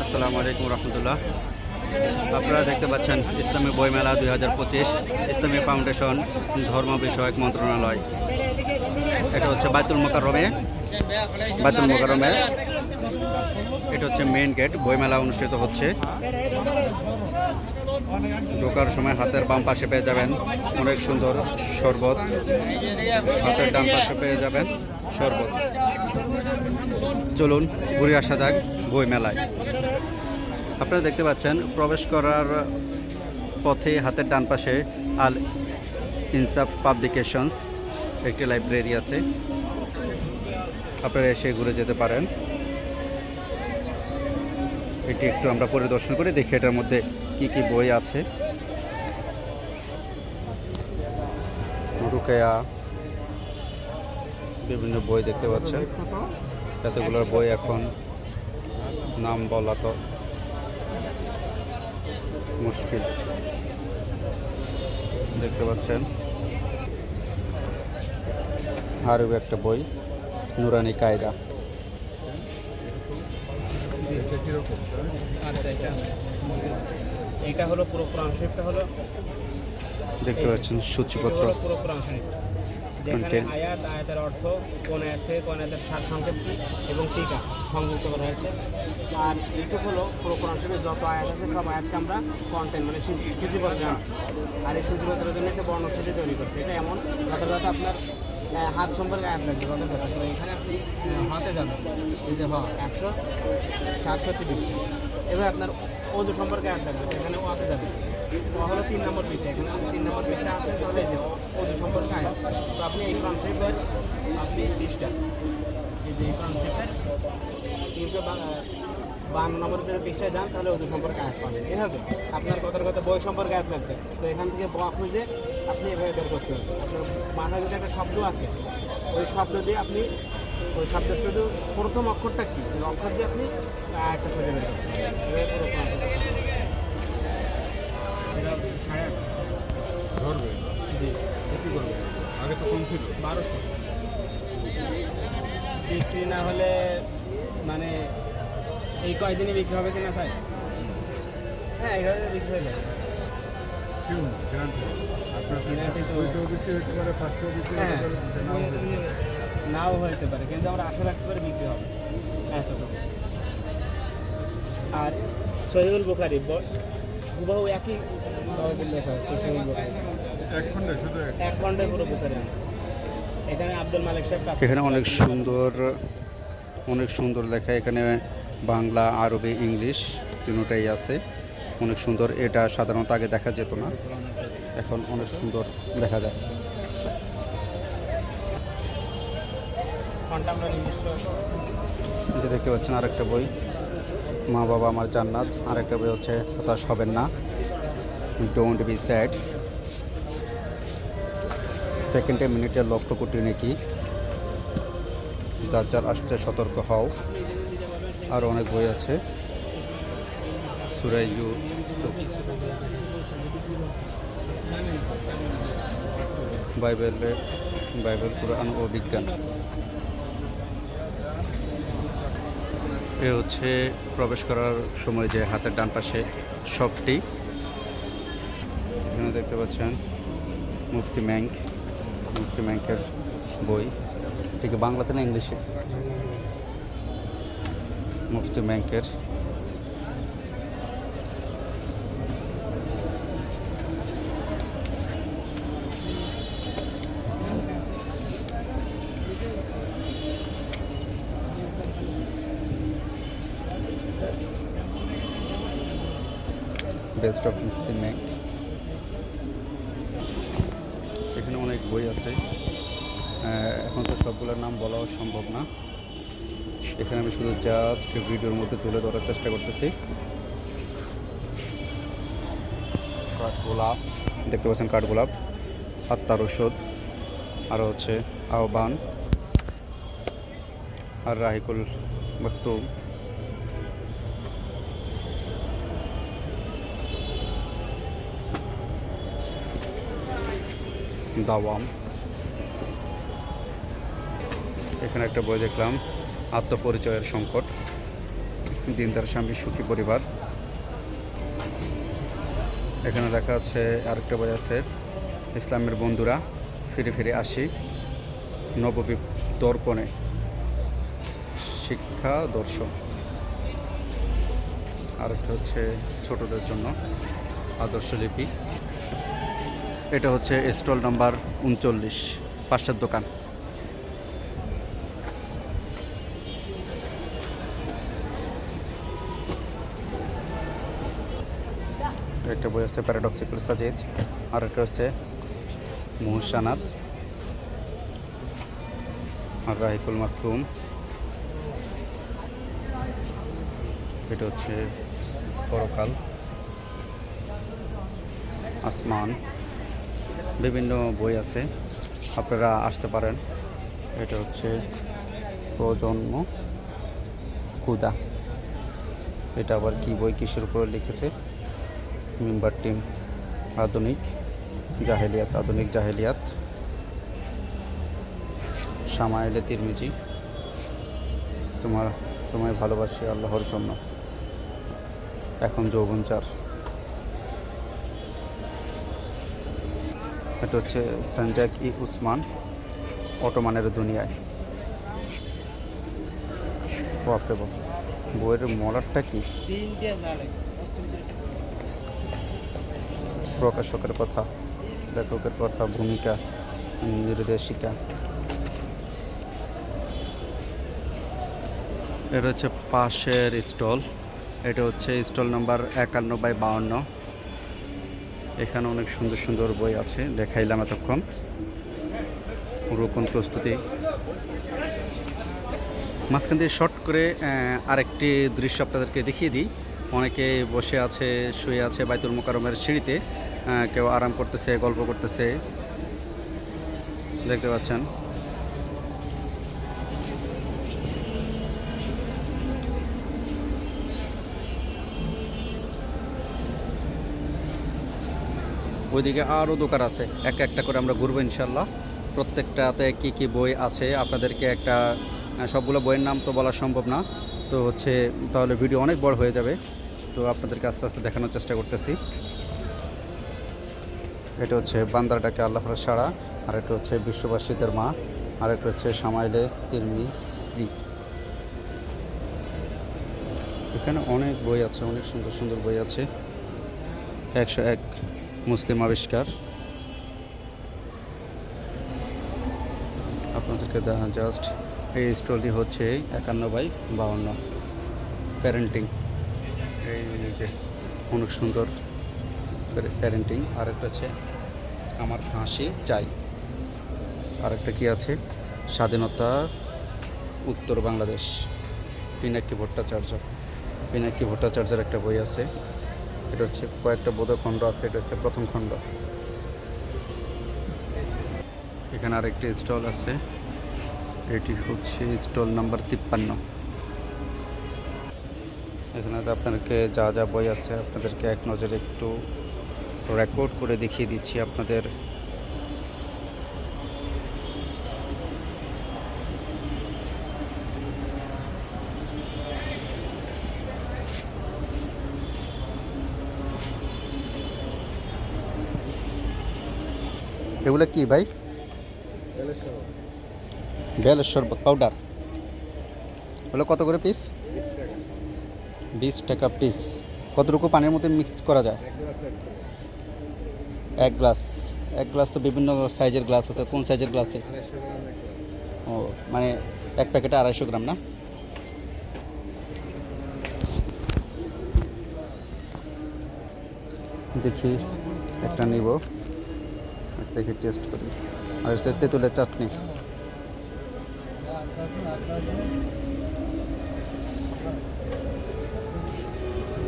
আসসালামু আলাইকুম রহমতুল্লাহ। আপনারা দেখতে পাচ্ছেন ইসলামী বইমেলা 2025 ইসলামী ফাউন্ডেশন ধর্ম বিষয়ক মন্ত্রণালয়। এটা হচ্ছে বাইতুল মোকাররমে এটা হচ্ছে মেইন গেট। বইমেলা অনুষ্ঠিত হচ্ছে। ঢোকার সময় হাতের বাম পাশে পেয়ে যাবেন অনেক সুন্দর শরবত, হাতের ডান পাশে পেয়ে যাবেন শরবত। চলুন ঘুরে আসা যাক বই মেলায়। আপনারা দেখতে পাচ্ছেন প্রবেশ করার পথে হাতের ডান পাশে আল ইনসাফ পাবলিকেশনস একটি লাইব্রেরি আছে। আপনারা এসে ঘুরে যেতে পারেন। এটি একটু আমরা পরিদর্শন করে দেখি এটার মধ্যে কি কি বই আছে। রুকেয়া, বিভিন্ন বই দেখতে পাচ্ছেন। এতগুলোর বই এখন নাম বলা তো মুশকিল। দেখতে পাচ্ছেন আরও একটা বই, নুরানি কায়দা। এটা হলো পুরো কোরআন শরীফটা হলো দেখতে পাচ্ছেন সূচিপত্র, পুরো কোরআন শরীফ, যেখানে আয়াত, আয়াতের অর্থ, কোন আয়াত থেকে কোন আয়াতের সার সংক্ষেপ কি এবং টিকা সংযুক্ত করা হয়েছে। আর এইটুকু হলো পুরো কোরআন শরীফের যত আয়াত আছে সব আয়াতকে আমরা কন্টেন্ট মানে সূচিপত্র আনছি। আর এই সূচিপত্রের জন্য একটা বর্ণসূচি তৈরি করছে। এটা এমন যথাযথ আপনার হাত সম্পর্কে আয়াত লাগবে যথাযথ। তো এখানে আপনি হাতে যাবেন, এই যে 167 পৃষ্ঠা। এবার আপনার ওজু সম্পর্কে আয়াত লাগবে, তো এখানে ও হাতে যাবে। হলো 3 নম্বর পৃষ্ঠা। এখানে 3 নম্বর পৃষ্ঠা আছে, তাহলে এই যে ওজু সম্পর্কে আয়াত। তো আপনি এই কোরআন শরীফের আপনি পৃষ্ঠা, এই যে এই কোরআন শরীফের 352 নম্বর যদি পৃষ্ঠায় যান তাহলে ওজু সম্পর্কে আয়াত পাবেন। এভাবে আপনার কথার কথা বই সম্পর্কে আয়াত লাগবে, তো এখান থেকে ব খুঁজে আপনি এভাবে বের করতে হবে। আপনার মাথায় যদি একটা শব্দ আছে, ওই শব্দ দিয়ে আপনি ওই শব্দের শুধু প্রথম অক্ষরটা কি, ওই অক্ষর দিয়ে আপনি আয়াতটা খুঁজে বের করতে হবে। এভাবে পুরো কোরআন ধরবে। জি বিক্রি করবে। আগে তো কম ছিল 1200। বিক্রি না হলে মানে এই কয়দিনে বিক্রি হবে কিনা তাই? হ্যাঁ, এইভাবে বিক্রি হয়ে যাবে। শিউন গ্যারান্টি আপনার গ্যারান্টি তো বইতেও বিক্রি হতে পারে, ফার্স্টেও বিক্রি হতে পারে, নাও হতে পারে। নাও হতে পারে, কিন্তু আমরা আশা রাখতে পারি বিক্রি হবে এতটুকু। আর সহিহুল বুখারী হুবহু একই লেখা আছে। সহিহুল বুখারী এক খণ্ডে শুধু এক খণ্ডে পুরো বুখারী আছে। এখানে আব্দুল মালিক সাহেব কাছে এখানে অনেক সুন্দর লেখা। এখানে বাংলা, আরবি, ইংলিশ তিনটাই আছে। অনেক সুন্দর। এটা সাধারণত আগে দেখা যেত না, এখন অনেক সুন্দর দেখা যায়। ফন্টটা আমরা নিজস্ব। এটা দেখতে পাচ্ছেন আরেকটা বই, মা বাবা আমার জান্নাত। আরেকটা বই হচ্ছে হতাশ হবেন না, ডোন্ট বি স্যাড। সেকেন্ডে মিনিটে লক্ষ কোটি নেকি, দাজ্জাল আসছে সতর্ক হও। আর অনেক বই আছে। সূরা ইউসুফ, বাইবেল, কুরআন ও বিজ্ঞান। এ হচ্ছে প্রবেশ করার সময় যে হাতের ডান পাশে শপটি। এখানে দেখতে পাচ্ছেন মুফতি ম্যাঙ্কের বই। ঠিক বাংলাতে না ইংলিশে? মুফতি ম্যাঙ্কের। বেস্ট অফ মুফতি ম্যাঙ্ক। এখানে অনেক বই আছে, এখন তো সবগুলোর নাম বলাও সম্ভব না। এখানে আমি শুধু জাস্ট ভিডিওর মধ্যে তুলে ধরার চেষ্টা করতেছি। কাঠগোলাপ দেখতে পাচ্ছেন, কাঠগোলাপ, আত্মার ওষুধ, আরও হচ্ছে আহ্বান, আর রাহিকুল মাকতুম। দাওয়াম। এখানে একটা বই দেখলাম, আত্মপরিচয়ের সংকট। দিনদার স্বামী সুখী পরিবার। এখানে লেখা আছে, আরেকটা বই আছে, ইসলামের বন্ধুরা ফিরে ফিরে আসি, নববী দর্পণে শিক্ষা দর্শন। আরেকটা হচ্ছে ছোটদের জন্য আদর্শ লিপি। এটা হচ্ছে স্টল নাম্বার 39, পাশের দোকান। একটা বই আছে প্যারাডক্সিক্যাল সাজিদ, আর একটা হচ্ছে মুহসানাত আর রাহিকুল মাকতুম। এটা হচ্ছে পরকাল, আসমান, বিভিন্ন বই আছে, আপনারা আসতে পারেন। এটা হচ্ছে প্রজন্ম ক্ষুদা। এটা আবার কি বই, কিসের উপরে লিখেছে? মেম্বার টিম, আধুনিক জাহেলিয়াত, আধুনিক জাহেলিয়াত, শামায়েলে তিরমিজি, তোমায় ভালোবাসি আল্লাহর জন্য, এখন যৌবনচার। এটা হচ্ছে সঞ্জাক ই উসমান, অটোমানের দুনিয়ায়। বাপরে বাপ, বইয়ের মরারটা কি! প্রকাশকের কথা, লেখকের কথা, ভূমিকা, নির্দেশিকা। এটা হচ্ছে পাশের স্টল। এটা হচ্ছে স্টল নাম্বার 51/52। এখানে অনেক সুন্দর সুন্দর বই আছে, দেখাইলাম এতক্ষণ। রোপণ প্রস্তুতি। মাঝখান দিয়ে শর্ট করে আরেকটি দৃশ্য আপনাদেরকে দেখিয়ে দিই। অনেকে বসে আছে, শুয়ে আছে বাইতুল মোকাররমের সিঁড়িতে, কেউ আরাম করতেছে, গল্প করতেছে, দেখতে পাচ্ছেন। ওইদিকে আরও দোকান আছে, একটা করে আমরা ঘুরবো ইনশাল্লাহ। প্রত্যেকটাতে কি কি বই আছে আপনাদেরকে একটা, সবগুলো বইয়ের নাম তো বলা সম্ভব না, তো হচ্ছে তাহলে ভিডিও অনেক বড় হয়ে যাবে। তো আপনাদেরকে আস্তে আস্তে দেখানোর চেষ্টা করতেছি। এটা হচ্ছে বান্দার ডাকে আল্লাহর সাড়া, আর এটা হচ্ছে বিশ্ববাসীদের মা, আর একটা হচ্ছে শামাইলে তিরমিজি। এখানে অনেক বই আছে, অনেক সুন্দর সুন্দর বই আছে। 101 মুসলিম আবিষ্কার। আপনাদেরকে জাস্ট এই স্টলটি হচ্ছে 51/52 প্যারেন্টিং। এই যে অনেক সুন্দর প্যারেন্টিং। আরেকটা আছে আমার ফাঁসি চাই। আরেকটা কি আছে, স্বাধীনতার উত্তর বাংলাদেশ, পিনাকি ভট্টাচার্যের একটা বই আছে। এটা হচ্ছে কয়েকটা বোধ খণ্ড আছে, এটা হচ্ছে প্রথম খণ্ড। এখানে আরেকটি স্টল আছে, এটি হচ্ছে স্টল নাম্বার 53। এখানে আপনাদেরকে যা যা বই আছে আপনাদেরকে এক নজরে একটু রেকর্ড করে দেখিয়ে দিচ্ছি আপনাদের। এগুলো কি ভাই? বেলেশ্বর পাউডার। হলো কত করে পিস? 20 টাকা পিস। কতটুকু পানির মধ্যে মিক্স করা যায়? এক গ্লাস তো বিভিন্ন সাইজের গ্লাস আছে। কোন সাইজের গ্লাসে? ও মানে এক প্যাকেটে 250 গ্রাম না? দেখি একটা নিব, দেখি টেস্ট করি। আর হচ্ছে তেঁতুলের চাটনি।